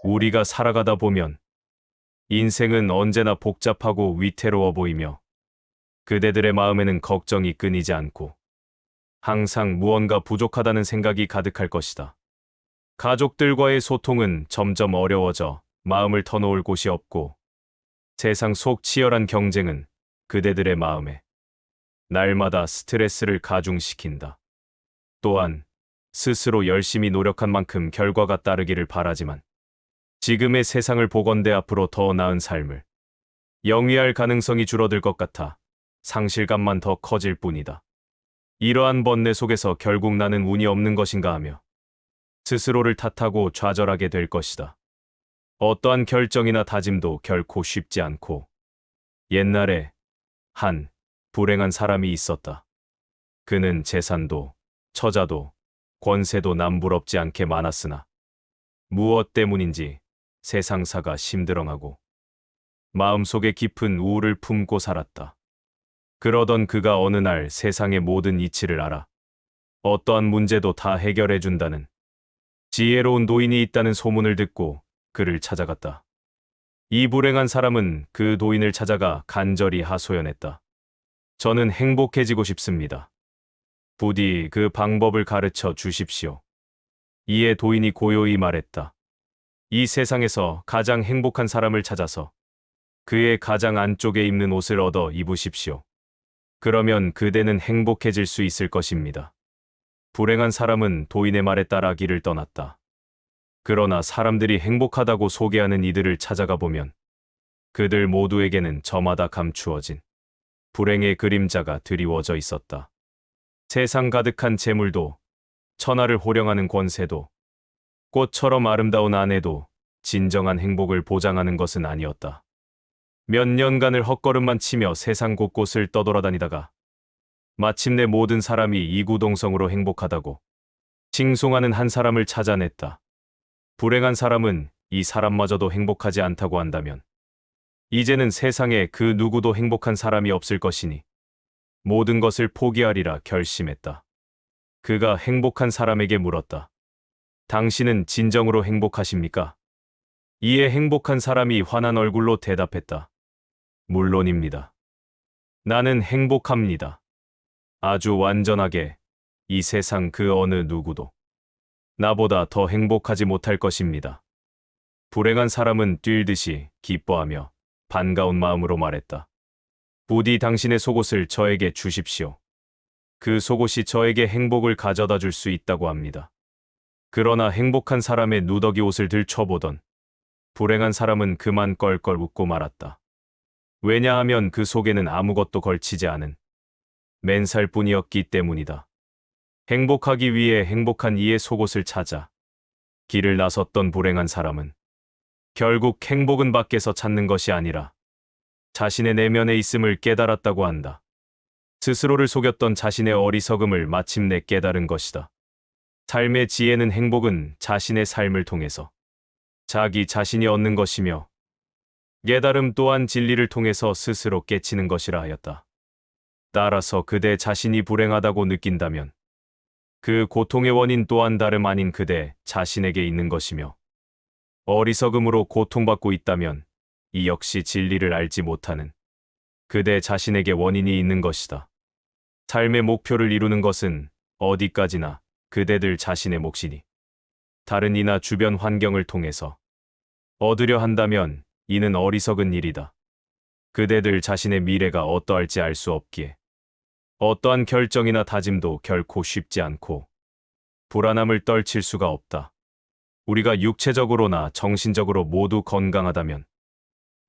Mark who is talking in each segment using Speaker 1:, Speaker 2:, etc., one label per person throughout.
Speaker 1: 우리가 살아가다 보면 인생은 언제나 복잡하고 위태로워 보이며 그대들의 마음에는 걱정이 끊이지 않고 항상 무언가 부족하다는 생각이 가득할 것이다. 가족들과의 소통은 점점 어려워져 마음을 터놓을 곳이 없고 세상 속 치열한 경쟁은 그대들의 마음에 날마다 스트레스를 가중시킨다. 또한 스스로 열심히 노력한 만큼 결과가 따르기를 바라지만 지금의 세상을 보건대 앞으로 더 나은 삶을 영위할 가능성이 줄어들 것 같아 상실감만 더 커질 뿐이다. 이러한 번뇌 속에서 결국 나는 운이 없는 것인가 하며 스스로를 탓하고 좌절하게 될 것이다. 어떠한 결정이나 다짐도 결코 쉽지 않고 옛날에 한 불행한 사람이 있었다. 그는 재산도 처자도 권세도 남부럽지 않게 많았으나 무엇 때문인지 세상사가 심드렁하고 마음속에 깊은 우울을 품고 살았다. 그러던 그가 어느 날 세상의 모든 이치를 알아 어떠한 문제도 다 해결해준다는 지혜로운 노인이 있다는 소문을 듣고 그를 찾아갔다. 이 불행한 사람은 그 노인을 찾아가 간절히 하소연했다. 저는 행복해지고 싶습니다. 부디 그 방법을 가르쳐 주십시오. 이에 도인이 고요히 말했다. 이 세상에서 가장 행복한 사람을 찾아서 그의 가장 안쪽에 입는 옷을 얻어 입으십시오. 그러면 그대는 행복해질 수 있을 것입니다. 불행한 사람은 도인의 말에 따라 길을 떠났다. 그러나 사람들이 행복하다고 소개하는 이들을 찾아가 보면 그들 모두에게는 저마다 감추어진 불행의 그림자가 드리워져 있었다. 세상 가득한 재물도, 천하를 호령하는 권세도, 꽃처럼 아름다운 아내도 진정한 행복을 보장하는 것은 아니었다. 몇 년간을 헛걸음만 치며 세상 곳곳을 떠돌아다니다가 마침내 모든 사람이 이구동성으로 행복하다고 칭송하는 한 사람을 찾아냈다. 불행한 사람은 이 사람마저도 행복하지 않다고 한다면 이제는 세상에 그 누구도 행복한 사람이 없을 것이니 모든 것을 포기하리라 결심했다. 그가 행복한 사람에게 물었다. 당신은 진정으로 행복하십니까? 이에 행복한 사람이 환한 얼굴로 대답했다. 물론입니다. 나는 행복합니다. 아주 완전하게 이 세상 그 어느 누구도 나보다 더 행복하지 못할 것입니다. 불행한 사람은 뛰듯이 기뻐하며 반가운 마음으로 말했다. 부디 당신의 속옷을 저에게 주십시오. 그 속옷이 저에게 행복을 가져다 줄 수 있다고 합니다. 그러나 행복한 사람의 누더기 옷을 들춰보던 불행한 사람은 그만 껄껄 웃고 말았다. 왜냐하면 그 속에는 아무것도 걸치지 않은 맨살뿐이었기 때문이다. 행복하기 위해 행복한 이의 속옷을 찾아 길을 나섰던 불행한 사람은 결국 행복은 밖에서 찾는 것이 아니라 자신의 내면에 있음을 깨달았다고 한다. 스스로를 속였던 자신의 어리석음을 마침내 깨달은 것이다. 삶의 지혜는 행복은 자신의 삶을 통해서 자기 자신이 얻는 것이며 깨달음 또한 진리를 통해서 스스로 깨치는 것이라 하였다. 따라서 그대 자신이 불행하다고 느낀다면 그 고통의 원인 또한 다름 아닌 그대 자신에게 있는 것이며 어리석음으로 고통받고 있다면 이 역시 진리를 알지 못하는 그대 자신에게 원인이 있는 것이다. 삶의 목표를 이루는 것은 어디까지나 그대들 자신의 몫이니 다른 이나 주변 환경을 통해서 얻으려 한다면 이는 어리석은 일이다. 그대들 자신의 미래가 어떠할지 알 수 없기에 어떠한 결정이나 다짐도 결코 쉽지 않고 불안함을 떨칠 수가 없다. 우리가 육체적으로나 정신적으로 모두 건강하다면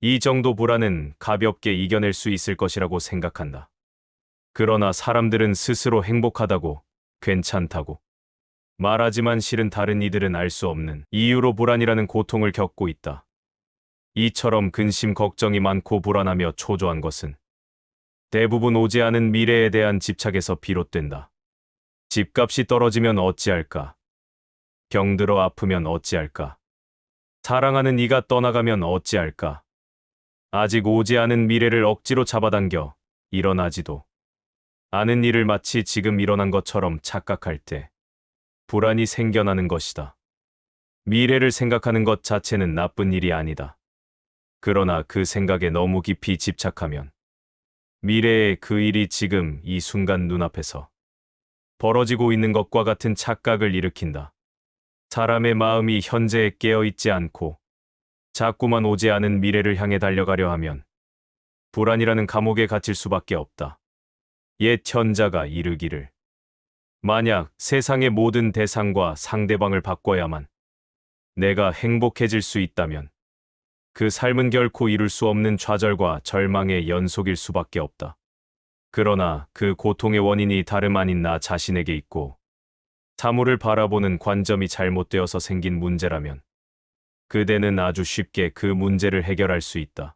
Speaker 1: 이 정도 불안은 가볍게 이겨낼 수 있을 것이라고 생각한다. 그러나 사람들은 스스로 행복하다고, 괜찮다고 말하지만 실은 다른 이들은 알 수 없는 이유로 불안이라는 고통을 겪고 있다. 이처럼 근심 걱정이 많고 불안하며 초조한 것은 대부분 오지 않은 미래에 대한 집착에서 비롯된다. 집값이 떨어지면 어찌할까? 병들어 아프면 어찌할까? 사랑하는 이가 떠나가면 어찌할까? 아직 오지 않은 미래를 억지로 잡아당겨 일어나지도 않은 일을 마치 지금 일어난 것처럼 착각할 때 불안이 생겨나는 것이다. 미래를 생각하는 것 자체는 나쁜 일이 아니다. 그러나 그 생각에 너무 깊이 집착하면 미래의 그 일이 지금 이 순간 눈앞에서 벌어지고 있는 것과 같은 착각을 일으킨다. 사람의 마음이 현재에 깨어있지 않고 자꾸만 오지 않은 미래를 향해 달려가려 하면 불안이라는 감옥에 갇힐 수밖에 없다. 옛 현자가 이르기를 만약 세상의 모든 대상과 상대방을 바꿔야만 내가 행복해질 수 있다면 그 삶은 결코 이룰 수 없는 좌절과 절망의 연속일 수밖에 없다. 그러나 그 고통의 원인이 다름 아닌 나 자신에게 있고 사물을 바라보는 관점이 잘못되어서 생긴 문제라면 그대는 아주 쉽게 그 문제를 해결할 수 있다.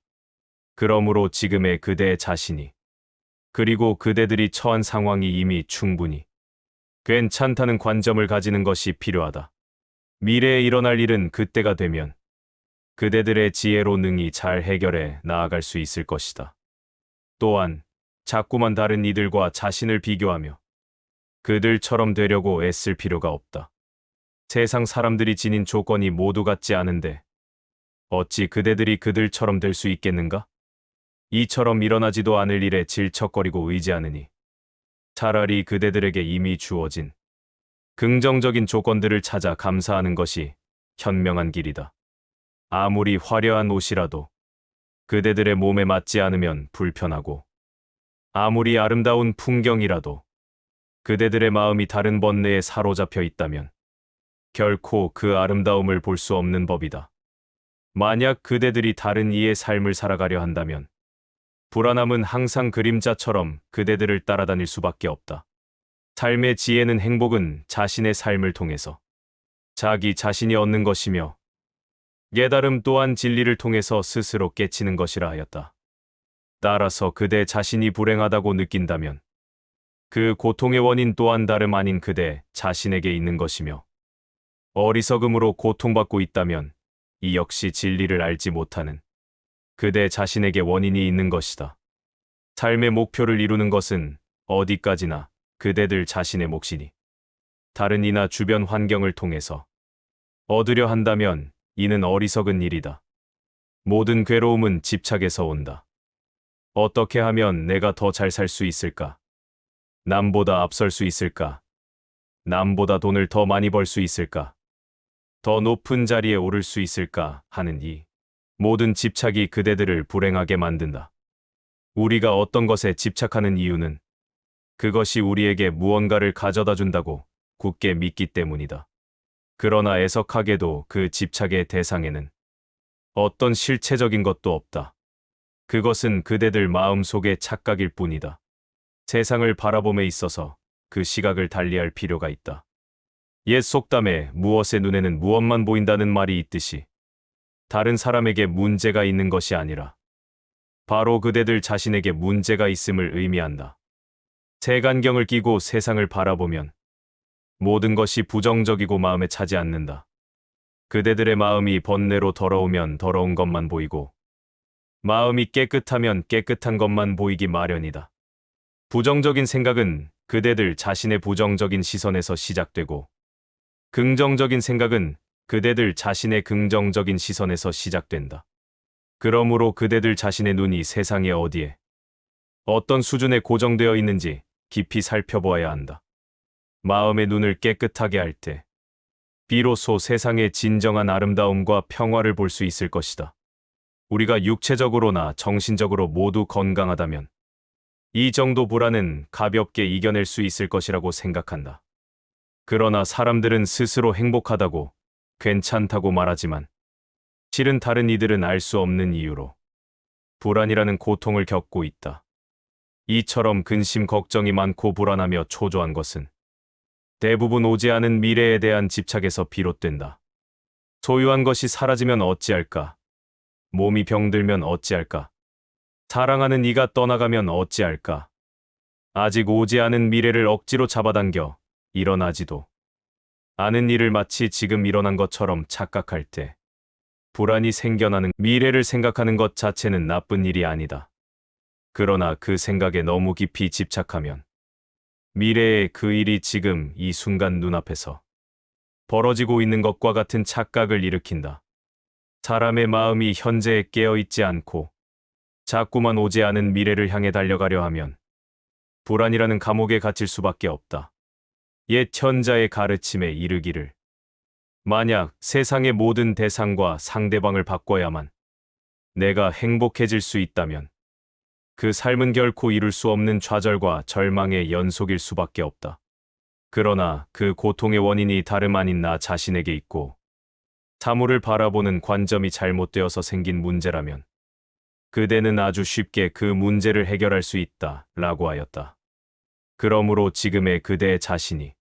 Speaker 1: 그러므로 지금의 그대의 자신이 그리고 그대들이 처한 상황이 이미 충분히 괜찮다는 관점을 가지는 것이 필요하다. 미래에 일어날 일은 그때가 되면 그대들의 지혜로 능히 잘 해결해 나아갈 수 있을 것이다. 또한 자꾸만 다른 이들과 자신을 비교하며 그들처럼 되려고 애쓸 필요가 없다. 세상 사람들이 지닌 조건이 모두 같지 않은데 어찌 그대들이 그들처럼 될 수 있겠는가? 이처럼 일어나지도 않을 일에 질척거리고 의지하느니 차라리 그대들에게 이미 주어진 긍정적인 조건들을 찾아 감사하는 것이 현명한 길이다. 아무리 화려한 옷이라도 그대들의 몸에 맞지 않으면 불편하고 아무리 아름다운 풍경이라도 그대들의 마음이 다른 번뇌에 사로잡혀 있다면 결코 그 아름다움을 볼 수 없는 법이다. 만약 그대들이 다른 이의 삶을 살아가려 한다면 불안함은 항상 그림자처럼 그대들을 따라다닐 수밖에 없다. 삶의 지혜는 행복은 자신의 삶을 통해서 자기 자신이 얻는 것이며 깨달음 또한 진리를 통해서 스스로 깨치는 것이라 하였다. 따라서 그대 자신이 불행하다고 느낀다면 그 고통의 원인 또한 다름 아닌 그대 자신에게 있는 것이며 어리석음으로 고통받고 있다면 이 역시 진리를 알지 못하는 그대 자신에게 원인이 있는 것이다. 삶의 목표를 이루는 것은 어디까지나 그대들 자신의 몫이니 다른 이나 주변 환경을 통해서 얻으려 한다면 이는 어리석은 일이다. 모든 괴로움은 집착에서 온다. 어떻게 하면 내가 더 잘 살 수 있을까? 남보다 앞설 수 있을까? 남보다 돈을 더 많이 벌 수 있을까? 더 높은 자리에 오를 수 있을까? 하는 이 모든 집착이 그대들을 불행하게 만든다. 우리가 어떤 것에 집착하는 이유는 그것이 우리에게 무언가를 가져다 준다고 굳게 믿기 때문이다. 그러나 애석하게도 그 집착의 대상에는 어떤 실체적인 것도 없다. 그것은 그대들 마음 속의 착각일 뿐이다. 세상을 바라봄에 있어서 그 시각을 달리할 필요가 있다. 옛 속담에 무엇의 눈에는 무엇만 보인다는 말이 있듯이 다른 사람에게 문제가 있는 것이 아니라 바로 그대들 자신에게 문제가 있음을 의미한다. 색안경을 끼고 세상을 바라보면 모든 것이 부정적이고 마음에 차지 않는다. 그대들의 마음이 번뇌로 더러우면 더러운 것만 보이고 마음이 깨끗하면 깨끗한 것만 보이기 마련이다. 부정적인 생각은 그대들 자신의 부정적인 시선에서 시작되고 긍정적인 생각은 그대들 자신의 긍정적인 시선에서 시작된다. 그러므로 그대들 자신의 눈이 세상에 어디에 어떤 수준에 고정되어 있는지 깊이 살펴보아야 한다. 마음의 눈을 깨끗하게 할 때 비로소 세상의 진정한 아름다움과 평화를 볼 수 있을 것이다. 우리가 육체적으로나 정신적으로 모두 건강하다면 이 정도 불안은 가볍게 이겨낼 수 있을 것이라고 생각한다. 그러나 사람들은 스스로 행복하다고 괜찮다고 말하지만 실은 다른 이들은 알 수 없는 이유로 불안이라는 고통을 겪고 있다. 이처럼 근심 걱정이 많고 불안하며 초조한 것은 대부분 오지 않은 미래에 대한 집착에서 비롯된다. 소유한 것이 사라지면 어찌할까? 몸이 병들면 어찌할까? 사랑하는 이가 떠나가면 어찌할까? 아직 오지 않은 미래를 억지로 잡아당겨 일어나지도 않은 일을 마치 지금 일어난 것처럼 착각할 때 불안이 생겨나는 미래를 생각하는 것 자체는 나쁜 일이 아니다. 그러나 그 생각에 너무 깊이 집착하면 미래의 그 일이 지금 이 순간 눈앞에서 벌어지고 있는 것과 같은 착각을 일으킨다. 사람의 마음이 현재에 깨어있지 않고 자꾸만 오지 않은 미래를 향해 달려가려 하면 불안이라는 감옥에 갇힐 수밖에 없다. 옛 현자의 가르침에 이르기를 만약 세상의 모든 대상과 상대방을 바꿔야만 내가 행복해질 수 있다면 그 삶은 결코 이룰 수 없는 좌절과 절망의 연속일 수밖에 없다. 그러나 그 고통의 원인이 다름 아닌 나 자신에게 있고 사물을 바라보는 관점이 잘못되어서 생긴 문제라면 그대는 아주 쉽게 그 문제를 해결할 수 있다 라고 하였다. 그러므로 지금의 그대의 자신이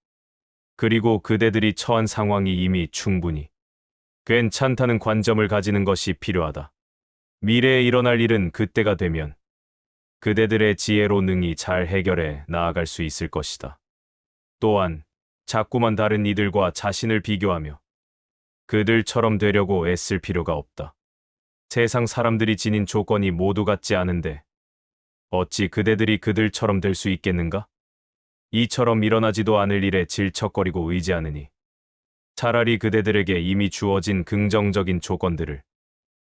Speaker 1: 그리고 그대들이 처한 상황이 이미 충분히 괜찮다는 관점을 가지는 것이 필요하다. 미래에 일어날 일은 그때가 되면 그대들의 지혜로 능히 잘 해결해 나아갈 수 있을 것이다. 또한 자꾸만 다른 이들과 자신을 비교하며 그들처럼 되려고 애쓸 필요가 없다. 세상 사람들이 지닌 조건이 모두 같지 않은데 어찌 그대들이 그들처럼 될 수 있겠는가? 이처럼 일어나지도 않을 일에 질척거리고 의지하느니 차라리 그대들에게 이미 주어진 긍정적인 조건들을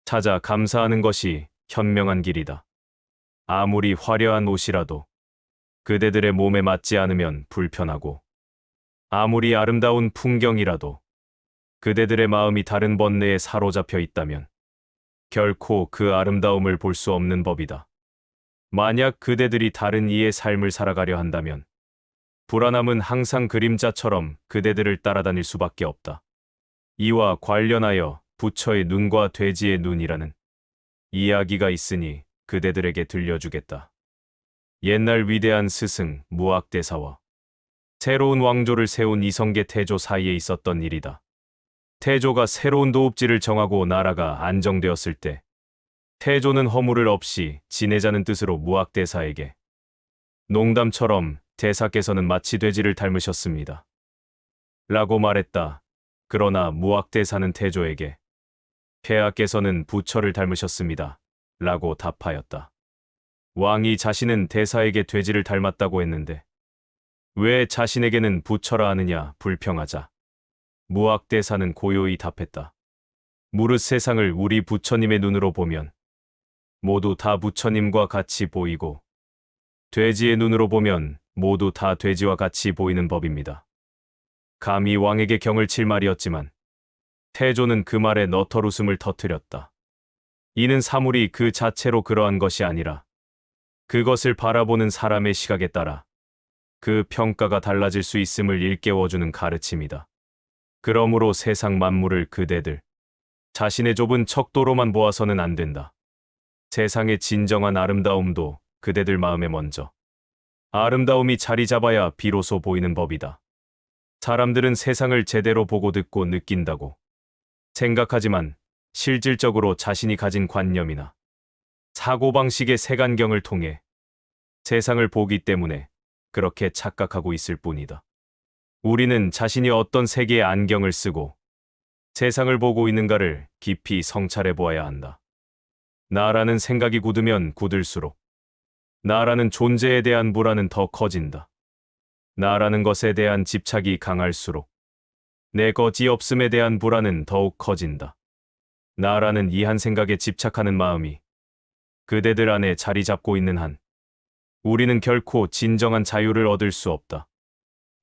Speaker 1: 찾아 감사하는 것이 현명한 길이다. 아무리 화려한 옷이라도 그대들의 몸에 맞지 않으면 불편하고 아무리 아름다운 풍경이라도 그대들의 마음이 다른 번뇌에 사로잡혀 있다면 결코 그 아름다움을 볼 수 없는 법이다. 만약 그대들이 다른 이의 삶을 살아가려 한다면 불안함은 항상 그림자처럼 그대들을 따라다닐 수밖에 없다. 이와 관련하여 부처의 눈과 돼지의 눈이라는 이야기가 있으니 그대들에게 들려주겠다. 옛날 위대한 스승 무학대사와 새로운 왕조를 세운 이성계 태조 사이에 있었던 일이다. 태조가 새로운 도읍지를 정하고 나라가 안정되었을 때 태조는 허물을 없이 지내자는 뜻으로 무학대사에게 농담처럼 대사께서는 마치 돼지를 닮으셨습니다. 라고 말했다. 그러나 무학대사는 태조에게 폐하께서는 부처를 닮으셨습니다. 라고 답하였다. 왕이 자신은 대사에게 돼지를 닮았다고 했는데 왜 자신에게는 부처라 하느냐 불평하자 무학대사는 고요히 답했다. 무릇 세상을 우리 부처님의 눈으로 보면 모두 다 부처님과 같이 보이고 돼지의 눈으로 보면 모두 다 돼지와 같이 보이는 법입니다. 감히 왕에게 경을 칠 말이었지만 태조는 그 말에 너털 웃음을 터뜨렸다. 이는 사물이 그 자체로 그러한 것이 아니라 그것을 바라보는 사람의 시각에 따라 그 평가가 달라질 수 있음을 일깨워주는 가르침이다. 그러므로 세상 만물을 그대들 자신의 좁은 척도로만 보아서는 안 된다. 세상의 진정한 아름다움도 그대들 마음에 먼저 아름다움이 자리 잡아야 비로소 보이는 법이다. 사람들은 세상을 제대로 보고 듣고 느낀다고 생각하지만 실질적으로 자신이 가진 관념이나 사고방식의 색안경을 통해 세상을 보기 때문에 그렇게 착각하고 있을 뿐이다. 우리는 자신이 어떤 세계의 안경을 쓰고 세상을 보고 있는가를 깊이 성찰해 보아야 한다. 나라는 생각이 굳으면 굳을수록 나라는 존재에 대한 불안은 더 커진다. 나라는 것에 대한 집착이 강할수록 내 것이 없음에 대한 불안은 더욱 커진다. 나라는 이 한 생각에 집착하는 마음이 그대들 안에 자리 잡고 있는 한 우리는 결코 진정한 자유를 얻을 수 없다.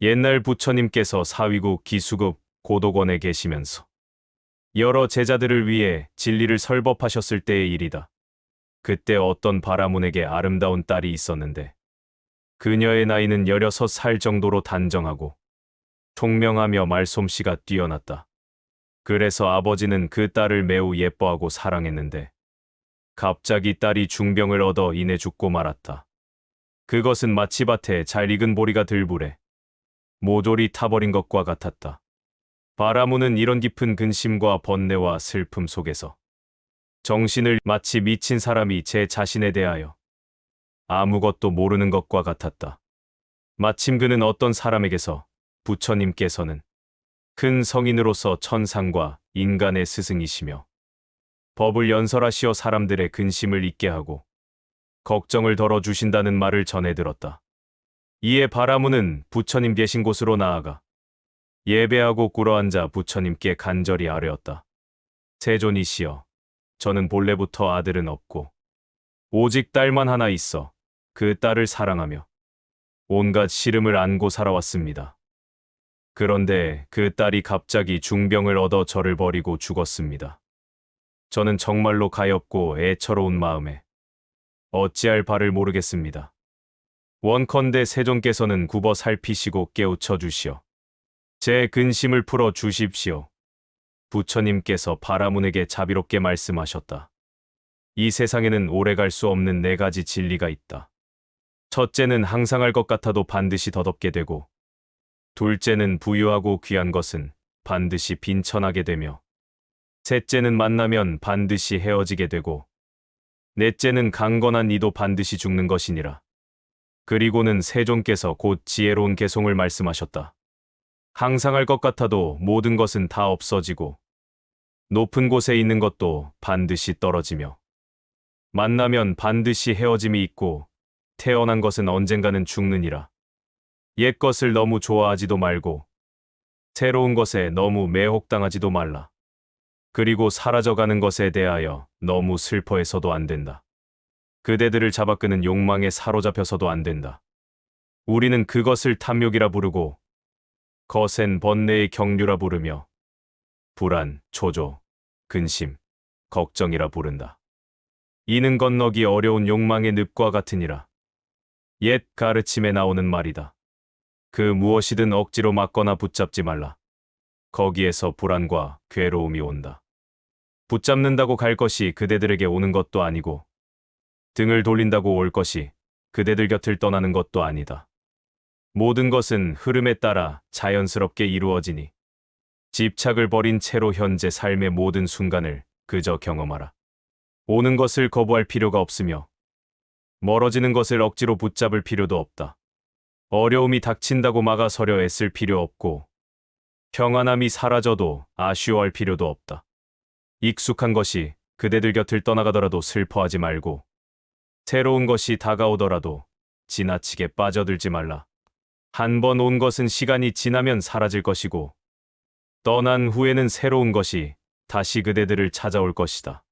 Speaker 1: 옛날 부처님께서 사위국 기수급 고도권에 계시면서 여러 제자들을 위해 진리를 설법하셨을 때의 일이다. 그때 어떤 바라문에게 아름다운 딸이 있었는데 그녀의 나이는 16살 정도로 단정하고 총명하며 말솜씨가 뛰어났다. 그래서 아버지는 그 딸을 매우 예뻐하고 사랑했는데 갑자기 딸이 중병을 얻어 인해 죽고 말았다. 그것은 마치밭에 잘 익은 보리가 들불에 모조리 타버린 것과 같았다. 바라문은 이런 깊은 근심과 번뇌와 슬픔 속에서 정신을 마치 미친 사람이 제 자신에 대하여 아무것도 모르는 것과 같았다. 마침 그는 어떤 사람에게서 부처님께서는 큰 성인으로서 천상과 인간의 스승이시며 법을 연설하시어 사람들의 근심을 잊게 하고 걱정을 덜어주신다는 말을 전해 들었다. 이에 바라문은 부처님 계신 곳으로 나아가 예배하고 꿇어앉아 부처님께 간절히 아뢰었다. 세존이시여, 저는 본래부터 아들은 없고 오직 딸만 하나 있어 그 딸을 사랑하며 온갖 시름을 안고 살아왔습니다. 그런데 그 딸이 갑자기 중병을 얻어 저를 버리고 죽었습니다. 저는 정말로 가엾고 애처로운 마음에 어찌할 바를 모르겠습니다. 원컨대 세존께서는 굽어 살피시고 깨우쳐 주시어 제 근심을 풀어 주십시오. 부처님께서 바라문에게 자비롭게 말씀하셨다. 이 세상에는 오래 갈 수 없는 4가지 진리가 있다. 첫째는 항상할 것 같아도 반드시 덧없게 되고, 둘째는 부유하고 귀한 것은 반드시 빈천하게 되며, 셋째는 만나면 반드시 헤어지게 되고, 넷째는 강건한 이도 반드시 죽는 것이니라. 그리고는 세존께서 곧 지혜로운 개송을 말씀하셨다. 항상할 것 같아도 모든 것은 다 없어지고, 높은 곳에 있는 것도 반드시 떨어지며, 만나면 반드시 헤어짐이 있고, 태어난 것은 언젠가는 죽느니라. 옛 것을 너무 좋아하지도 말고, 새로운 것에 너무 매혹당하지도 말라. 그리고 사라져가는 것에 대하여 너무 슬퍼해서도 안 된다. 그대들을 잡아끄는 욕망에 사로잡혀서도 안 된다. 우리는 그것을 탐욕이라 부르고, 거센 번뇌의 경류라 부르며, 불안, 초조, 근심, 걱정이라 부른다. 이는 건너기 어려운 욕망의 늪과 같으니라. 옛 가르침에 나오는 말이다. 그 무엇이든 억지로 막거나 붙잡지 말라. 거기에서 불안과 괴로움이 온다. 붙잡는다고 갈 것이 그대들에게 오는 것도 아니고, 등을 돌린다고 올 것이 그대들 곁을 떠나는 것도 아니다. 모든 것은 흐름에 따라 자연스럽게 이루어지니, 집착을 버린 채로 현재 삶의 모든 순간을 그저 경험하라. 오는 것을 거부할 필요가 없으며, 멀어지는 것을 억지로 붙잡을 필요도 없다. 어려움이 닥친다고 막아서려 애쓸 필요 없고, 평안함이 사라져도 아쉬워할 필요도 없다. 익숙한 것이 그대들 곁을 떠나가더라도 슬퍼하지 말고, 새로운 것이 다가오더라도 지나치게 빠져들지 말라. 한 번 온 것은 시간이 지나면 사라질 것이고, 떠난 후에는 새로운 것이 다시 그대들을 찾아올 것이다.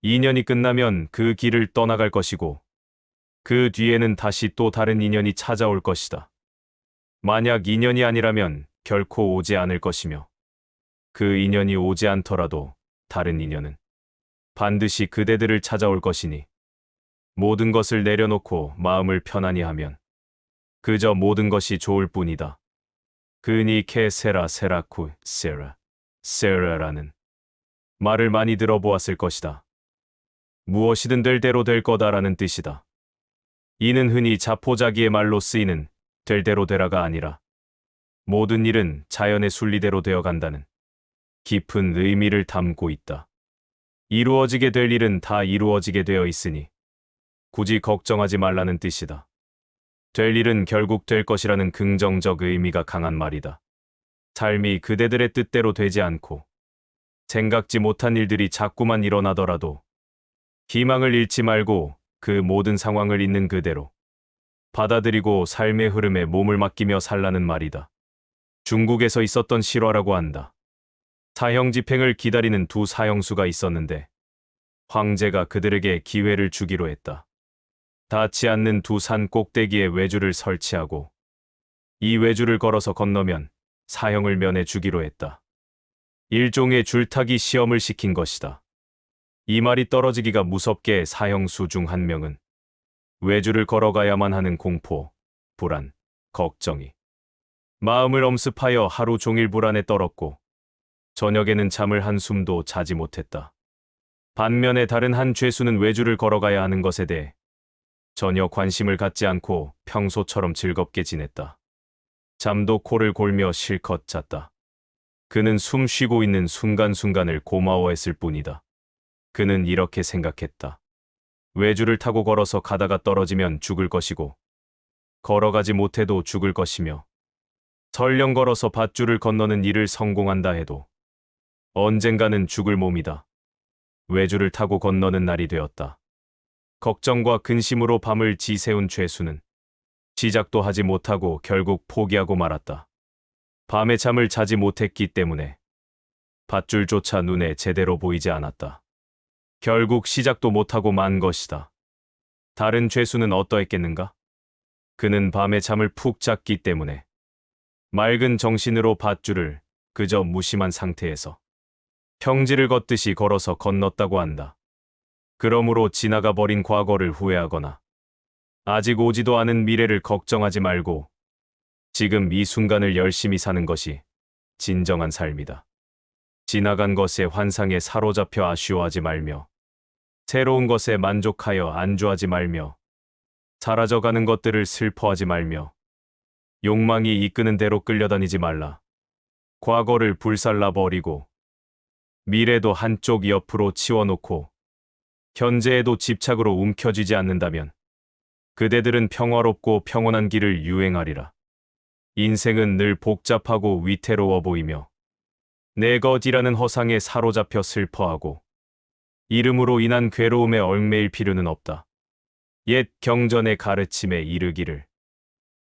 Speaker 1: 인연이 끝나면 그 길을 떠나갈 것이고, 그 뒤에는 다시 또 다른 인연이 찾아올 것이다. 만약 인연이 아니라면 결코 오지 않을 것이며, 그 인연이 오지 않더라도 다른 인연은 반드시 그대들을 찾아올 것이니, 모든 것을 내려놓고 마음을 편안히 하면 그저 모든 것이 좋을 뿐이다. 그니 케세라 세라쿠 세라 세라라는 말을 많이 들어보았을 것이다. 무엇이든 될 대로 될 거다라는 뜻이다. 이는 흔히 자포자기의 말로 쓰이는 될 대로 되라가 아니라, 모든 일은 자연의 순리대로 되어간다는 깊은 의미를 담고 있다. 이루어지게 될 일은 다 이루어지게 되어 있으니 굳이 걱정하지 말라는 뜻이다. 될 일은 결국 될 것이라는 긍정적 의미가 강한 말이다. 삶이 그대들의 뜻대로 되지 않고 생각지 못한 일들이 자꾸만 일어나더라도 희망을 잃지 말고 그 모든 상황을 있는 그대로 받아들이고 삶의 흐름에 몸을 맡기며 살라는 말이다. 중국에서 있었던 실화라고 한다. 사형 집행을 기다리는 두 사형수가 있었는데, 황제가 그들에게 기회를 주기로 했다. 닿지 않는 두 산 꼭대기에 외주를 설치하고, 이 외주를 걸어서 건너면 사형을 면해 주기로 했다. 일종의 줄타기 시험을 시킨 것이다. 이 말이 떨어지기가 무섭게 사형수 중 한 명은 외주를 걸어가야만 하는 공포, 불안, 걱정이 마음을 엄습하여 하루 종일 불안에 떨었고, 저녁에는 잠을 한숨도 자지 못했다. 반면에 다른 한 죄수는 외주를 걸어가야 하는 것에 대해 전혀 관심을 갖지 않고 평소처럼 즐겁게 지냈다. 잠도 코를 골며 실컷 잤다. 그는 숨 쉬고 있는 순간순간을 고마워했을 뿐이다. 그는 이렇게 생각했다. 외주를 타고 걸어서 가다가 떨어지면 죽을 것이고, 걸어가지 못해도 죽을 것이며, 설령 걸어서 밧줄을 건너는 일을 성공한다 해도 언젠가는 죽을 몸이다. 외주를 타고 건너는 날이 되었다. 걱정과 근심으로 밤을 지새운 죄수는 시작도 하지 못하고 결국 포기하고 말았다. 밤에 잠을 자지 못했기 때문에 밧줄조차 눈에 제대로 보이지 않았다. 결국 시작도 못하고 만 것이다. 다른 죄수는 어떠했겠는가? 그는 밤에 잠을 푹 잤기 때문에 맑은 정신으로 밧줄을 그저 무심한 상태에서 평지를 걷듯이 걸어서 건넜다고 한다. 그러므로 지나가 버린 과거를 후회하거나 아직 오지도 않은 미래를 걱정하지 말고 지금 이 순간을 열심히 사는 것이 진정한 삶이다. 지나간 것의 환상에 사로잡혀 아쉬워하지 말며 새로운 것에 만족하여 안주하지 말며 사라져가는 것들을 슬퍼하지 말며 욕망이 이끄는 대로 끌려다니지 말라. 과거를 불살라 버리고 미래도 한쪽 옆으로 치워놓고 현재에도 집착으로 움켜쥐지 않는다면 그대들은 평화롭고 평온한 길을 유행하리라. 인생은 늘 복잡하고 위태로워 보이며 내 것이라는 허상에 사로잡혀 슬퍼하고 이름으로 인한 괴로움에 얽매일 필요는 없다. 옛 경전의 가르침에 이르기를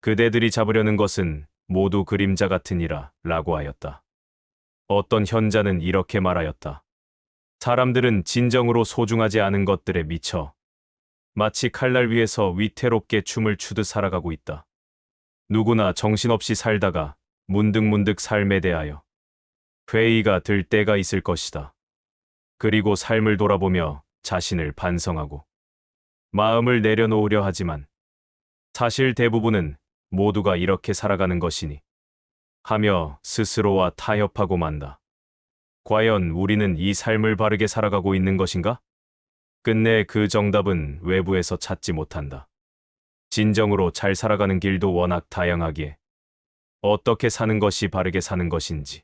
Speaker 1: 그대들이 잡으려는 것은 모두 그림자 같으니라 라고 하였다. 어떤 현자는 이렇게 말하였다. 사람들은 진정으로 소중하지 않은 것들에 미쳐 마치 칼날 위에서 위태롭게 춤을 추듯 살아가고 있다. 누구나 정신없이 살다가 문득문득 삶에 대하여 회의가 들 때가 있을 것이다. 그리고 삶을 돌아보며 자신을 반성하고 마음을 내려놓으려 하지만 사실 대부분은 모두가 이렇게 살아가는 것이니 하며 스스로와 타협하고 만다. 과연 우리는 이 삶을 바르게 살아가고 있는 것인가? 끝내 그 정답은 외부에서 찾지 못한다. 진정으로 잘 살아가는 길도 워낙 다양하기에 어떻게 사는 것이 바르게 사는 것인지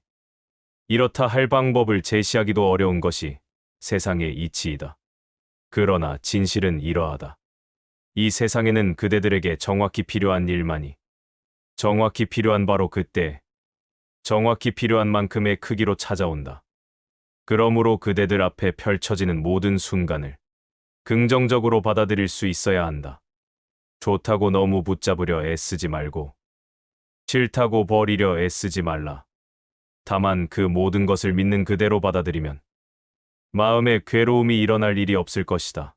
Speaker 1: 이렇다 할 방법을 제시하기도 어려운 것이 세상의 이치이다. 그러나 진실은 이러하다. 이 세상에는 그대들에게 정확히 필요한 일만이 정확히 필요한 바로 그때 정확히 필요한 만큼의 크기로 찾아온다. 그러므로 그대들 앞에 펼쳐지는 모든 순간을 긍정적으로 받아들일 수 있어야 한다. 좋다고 너무 붙잡으려 애쓰지 말고 싫다고 버리려 애쓰지 말라. 다만 그 모든 것을 믿는 그대로 받아들이면 마음에 괴로움이 일어날 일이 없을 것이다.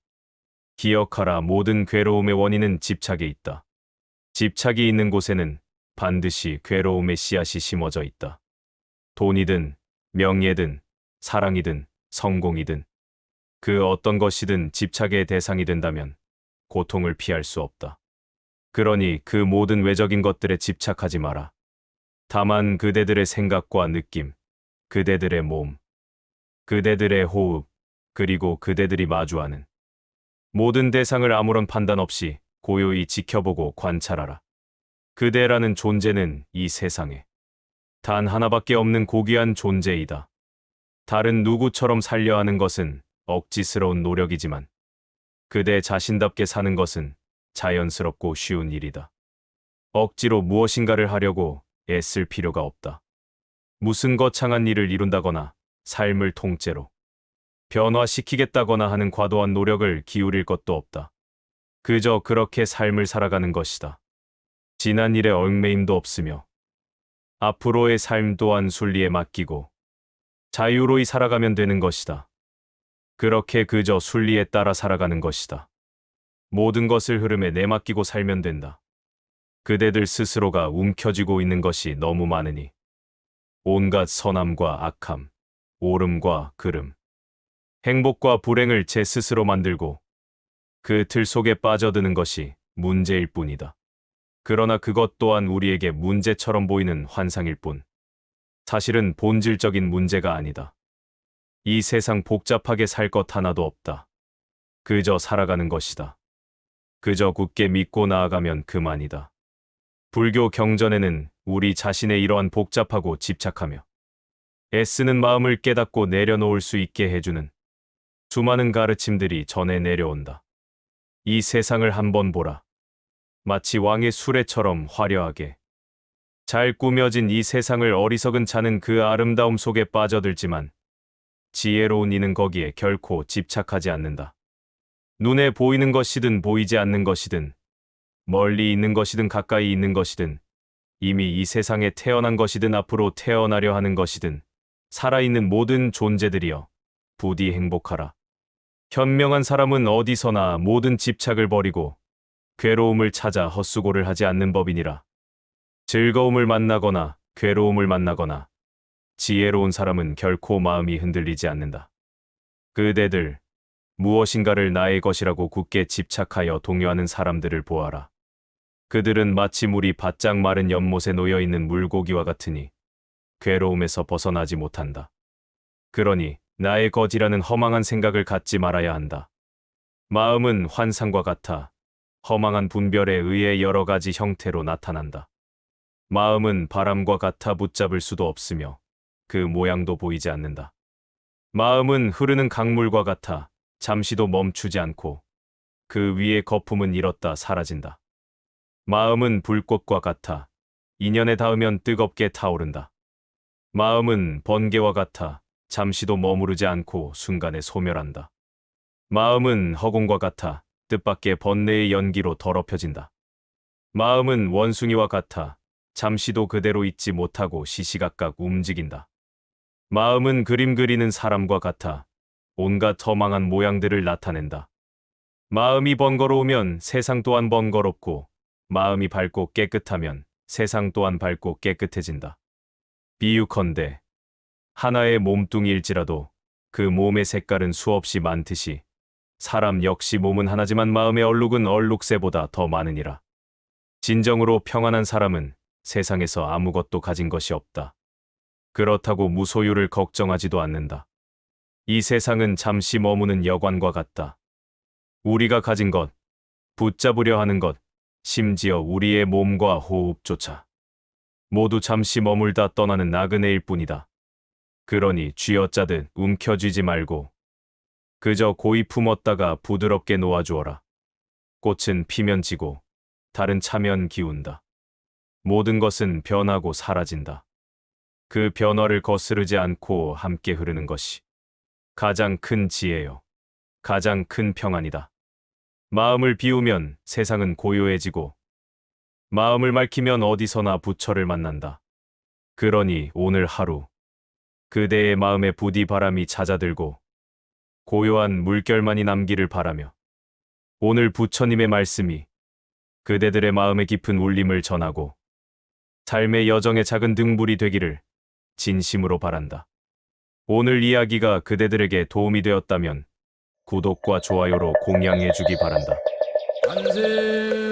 Speaker 1: 기억하라, 모든 괴로움의 원인은 집착에 있다. 집착이 있는 곳에는 반드시 괴로움의 씨앗이 심어져 있다. 돈이든 명예든 사랑이든 성공이든 그 어떤 것이든 집착의 대상이 된다면 고통을 피할 수 없다. 그러니 그 모든 외적인 것들에 집착하지 마라. 다만 그대들의 생각과 느낌, 그대들의 몸, 그대들의 호흡, 그리고 그대들이 마주하는 모든 대상을 아무런 판단 없이 고요히 지켜보고 관찰하라. 그대라는 존재는 이 세상에 단 하나밖에 없는 고귀한 존재이다. 다른 누구처럼 살려 하는 것은 억지스러운 노력이지만 그대 자신답게 사는 것은 자연스럽고 쉬운 일이다. 억지로 무엇인가를 하려고 애쓸 필요가 없다. 무슨 거창한 일을 이룬다거나 삶을 통째로 변화시키겠다거나 하는 과도한 노력을 기울일 것도 없다. 그저 그렇게 삶을 살아가는 것이다. 지난 일에 얽매임도 없으며 앞으로의 삶 또한 순리에 맡기고 자유로이 살아가면 되는 것이다. 그렇게 그저 순리에 따라 살아가는 것이다. 모든 것을 흐름에 내맡기고 살면 된다. 그대들 스스로가 움켜쥐고 있는 것이 너무 많으니 온갖 선함과 악함, 옳음과 그름, 행복과 불행을 제 스스로 만들고 그 틀 속에 빠져드는 것이 문제일 뿐이다. 그러나 그것 또한 우리에게 문제처럼 보이는 환상일 뿐 사실은 본질적인 문제가 아니다. 이 세상 복잡하게 살 것 하나도 없다. 그저 살아가는 것이다. 그저 굳게 믿고 나아가면 그만이다. 불교 경전에는 우리 자신의 이러한 복잡하고 집착하며 애쓰는 마음을 깨닫고 내려놓을 수 있게 해주는 수많은 가르침들이 전해 내려온다. 이 세상을 한번 보라. 마치 왕의 수레처럼 화려하게 잘 꾸며진 이 세상을 어리석은 자는 그 아름다움 속에 빠져들지만 지혜로운 이는 거기에 결코 집착하지 않는다. 눈에 보이는 것이든 보이지 않는 것이든 멀리 있는 것이든 가까이 있는 것이든 이미 이 세상에 태어난 것이든 앞으로 태어나려 하는 것이든 살아있는 모든 존재들이여 부디 행복하라. 현명한 사람은 어디서나 모든 집착을 버리고 괴로움을 찾아 헛수고를 하지 않는 법이니라. 즐거움을 만나거나 괴로움을 만나거나 지혜로운 사람은 결코 마음이 흔들리지 않는다. 그대들, 무엇인가를 나의 것이라고 굳게 집착하여 동요하는 사람들을 보아라. 그들은 마치 물이 바짝 마른 연못에 놓여있는 물고기와 같으니 괴로움에서 벗어나지 못한다. 그러니 나의 것이라는 허망한 생각을 갖지 말아야 한다. 마음은 환상과 같아 허망한 분별에 의해 여러 가지 형태로 나타난다. 마음은 바람과 같아 붙잡을 수도 없으며 그 모양도 보이지 않는다. 마음은 흐르는 강물과 같아 잠시도 멈추지 않고 그 위의 거품은 일었다 사라진다. 마음은 불꽃과 같아 인연에 닿으면 뜨겁게 타오른다. 마음은 번개와 같아 잠시도 머무르지 않고 순간에 소멸한다. 마음은 허공과 같아 뜻밖의 번뇌의 연기로 더럽혀진다. 마음은 원숭이와 같아 잠시도 그대로 있지 못하고 시시각각 움직인다. 마음은 그림 그리는 사람과 같아 온갖 허망한 모양들을 나타낸다. 마음이 번거로우면 세상 또한 번거롭고 마음이 밝고 깨끗하면 세상 또한 밝고 깨끗해진다. 비유컨대 하나의 몸뚱이일지라도 그 몸의 색깔은 수없이 많듯이 사람 역시 몸은 하나지만 마음의 얼룩은 얼룩새보다 더 많으니라. 진정으로 평안한 사람은 세상에서 아무것도 가진 것이 없다. 그렇다고 무소유를 걱정하지도 않는다. 이 세상은 잠시 머무는 여관과 같다. 우리가 가진 것, 붙잡으려 하는 것, 심지어 우리의 몸과 호흡조차 모두 잠시 머물다 떠나는 나그네일 뿐이다. 그러니 쥐어짜듯 움켜쥐지 말고 그저 고이 품었다가 부드럽게 놓아주어라. 꽃은 피면 지고 달은 차면 기운다. 모든 것은 변하고 사라진다. 그 변화를 거스르지 않고 함께 흐르는 것이 가장 큰 지혜요. 가장 큰 평안이다. 마음을 비우면 세상은 고요해지고 마음을 맑히면 어디서나 부처를 만난다. 그러니 오늘 하루 그대의 마음에 부디 바람이 잦아들고 고요한 물결만이 남기를 바라며 오늘 부처님의 말씀이 그대들의 마음에 깊은 울림을 전하고 삶의 여정의 작은 등불이 되기를 진심으로 바란다. 오늘 이야기가 그대들에게 도움이 되었다면 구독과 좋아요로 공양해 주기 바란다.
Speaker 2: 만세